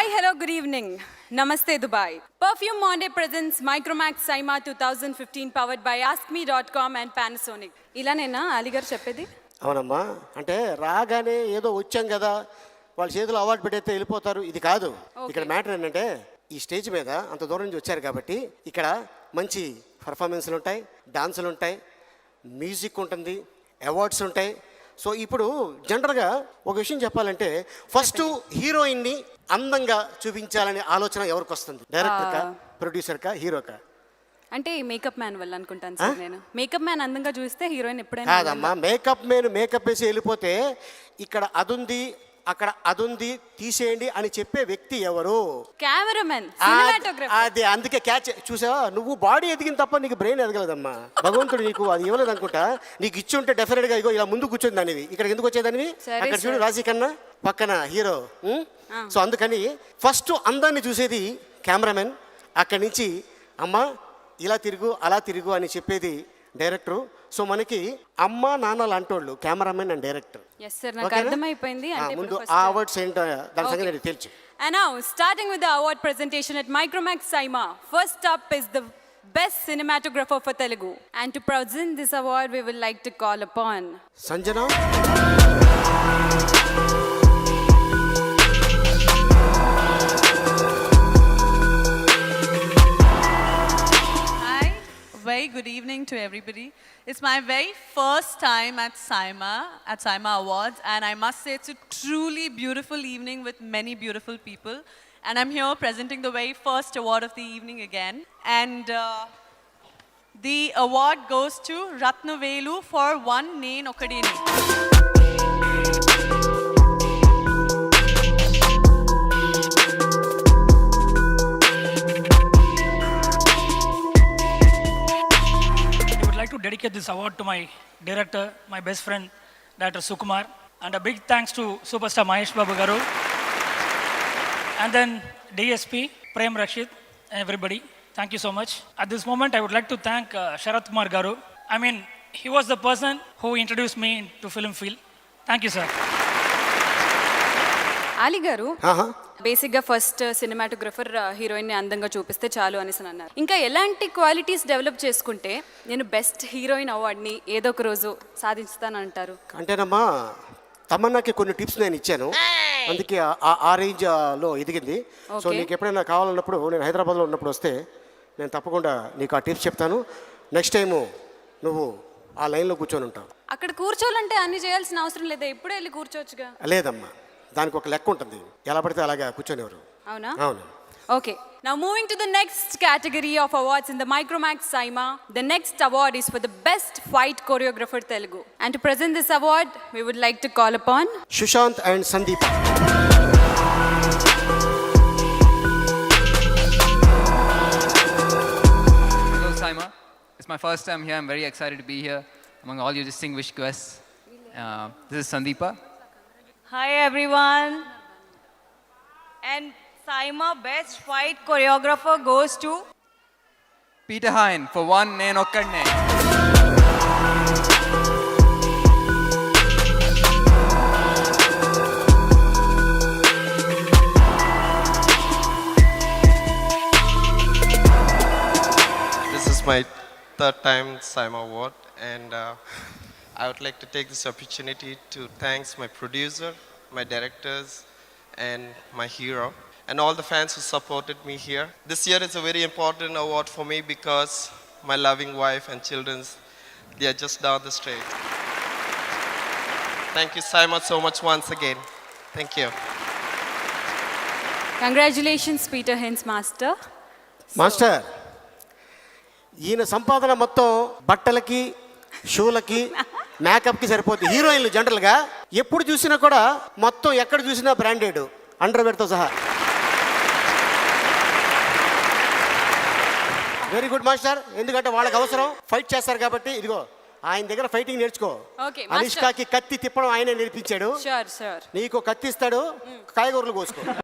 Hi, hello, good evening. Namaste, Dubai. Perfume Monday presents Micromax Saima 2015 powered by AskMe.com and Panasonic. ఇలానేనా Ali గారు చెప్పేది? అవునమ్మా, అంటే రాగానే ఏదో వచ్చాం కదా వాళ్ళ చేతిలో అవార్డు పెట్టేస్తే వెళ్ళిపోతారు, ఇది కాదు. ఇక్కడ మ్యాటర్ ఏంటంటే ఈ స్టేజ్ మీద అంత దూరం నుంచి వచ్చారు కాబట్టి ఇక్కడ మంచి పర్ఫార్మెన్స్లు ఉంటాయి, డాన్సులు ఉంటాయి, మ్యూజిక్ ఉంటుంది, అవార్డ్స్ ఉంటాయి. సో ఇప్పుడు జనరల్గా ఒక విషయం చెప్పాలంటే ఫస్ట్ హీరోయిన్ని అందంగా చూపించాలనే ఆలోచన ఎవరికి వస్తుంది? డైరెక్టర్కా, ప్రొడ్యూసర్కా, హీరోకా? అంటే మేకప్ మ్యాన్ వల్ల అనుకుంటాను సార్. నేను మేకప్ మ్యాన్ అందంగా చూస్తే హీరోయిన్ ఎప్పుడైనా కాదమ్మా. మేకప్ మ్యాన్ మేకప్ వేసి వెళ్ళిపోతే ఇక్కడ అదుంది అక్కడ అదుంది తీసేయండి అని చెప్పే వ్యక్తి ఎవరు? కెమెరామెన్, అది అందుకే క్యాచ్. చూసావా, నువ్వు బాడీ ఎదిగిన తప్ప నీకు బ్రెయిన్ ఎదగలేదమ్మా. భగవంతుడు నీకు అది ఇవ్వలేదు అనుకుంటా. నీకు ఇచ్చి ఉంటే డెఫినెట్ గా ఇగో ఇలా ముందుకు కూర్చొని దానివి ఇక్కడ ఎందుకు వచ్చేదానివి? అక్కడ చూడు రాజీ కన్నా పక్కన హీరో. సో అందుకని ఫస్ట్ అందాన్ని చూసేది కెమెరామెన్. అక్కడి నుంచి అమ్మ ఇలా తిరుగు అలా తిరుగు అని చెప్పేది డైరెక్టర్. సో మనకి అమ్మ నాన్న లాంటోళ్ళు కెమెరామెన్ అండ్ డైరెక్టర్. ముందు ఆ అవార్డ్స్ ఏంటో దాని సంగతి నేను తెలుసు. And now starting with the award presentation at Micromax Saima. First up is the best cinematographer for Telugu. And to present this award we would like to call upon Sanjana. Very good evening to everybody. It's my very first time at Saima Awards, and I must say it's a truly beautiful evening with many beautiful people. And I'm here presenting the very first award of the evening again. And the award goes to Ratnavelu for One Nane Okadeni. To dedicate this award to my director, my best friend, Dr. Sukumar, and a big thanks to superstar Mahesh Babu Garu, and then DSP Prem Rashid, and everybody. Thank you so much. At this moment, I would like to thank Sharath Kumar Garu. I mean, he was the person who introduced me to film field. Thank you, sir. Ali గారు బేసిక్గా first cinematographer హీరోయిన్ని అందంగా చూపిస్తే చాలు అనేసి అన్నారు. ఇంకా ఎలాంటి క్వాలిటీస్ డెవలప్ చేసుకుంటే నేను బెస్ట్ హీరోయిన్ అవార్డ్ని ఏదో ఒక రోజు సాధిస్తానంటారు? అంటేనమ్మా, తమన్నాకి కొన్ని టిప్స్ నేను ఇచ్చాను, అందుకే ఆ రేంజ్లో ఎదిగింది. సో నీకు ఎప్పుడైనా కావాలన్నప్పుడు నేను హైదరాబాద్లో ఉన్నప్పుడు వస్తే నేను తప్పకుండా నీకు ఆ టిప్స్ చెప్తాను. నెక్స్ట్ టైము నువ్వు ఆ లైన్లో కూర్చొని ఉంటావు. అక్కడ కూర్చోవాలంటే అన్ని చేయాల్సిన అవసరం లేదా? ఎప్పుడే వెళ్ళి కూర్చోవచ్చుగా. లేదమ్మా, దానికి ఒక లెక్క ఉంటుంది, ఎలా పడితే అలాగా కూర్చొనేవారు. అవునా? అవును. Okay, now moving to the next category of awards in the Micromax Saima. The next award is for the best fight choreographer Telugu. And to present this award, we would like to call upon Sushant and Sandeep. Hello Saima, it's my first time here. I'm very excited to be here among all your distinguished guests. This is Sandeepa. Hi everyone. And Saima best fight choreographer goes to Peter Hine for One Nane Okkadne. This is my third time Saima Award, and I would like to take this opportunity to thank my producer, my directors, and my hero, and all the fans who supported me here. This year is a very important award for me because my loving wife and children, they are just down the street. Thank you Saima so much once again. Thank you. Congratulations Peter Hines master. Master, ఈయన సంపాదన మొత్తం బట్టలకి, షూలకి, మేకప్కి సరిపోతుంది. హీరోయిన్లు జనరల్గా ఎప్పుడు చూసినా కూడా మొత్తం ఎక్కడ చూసినా బ్రాండెడ్, అండర్వేర్తో సహా. వెరీ గుడ్ మాస్టర్, ఎందుకంటే వాళ్ళకి అవసరం, ఫైట్ చేస్తారు కాబట్టి. ఇదిగో ఆయన దగ్గర ఫైటింగ్ నేర్చుకో. అనుష్కకి కత్తి తిప్పడం ఆయనే నేర్పించాడు. నీకు కత్తి ఇస్తాడు, కాయగూరలు కోసుకో.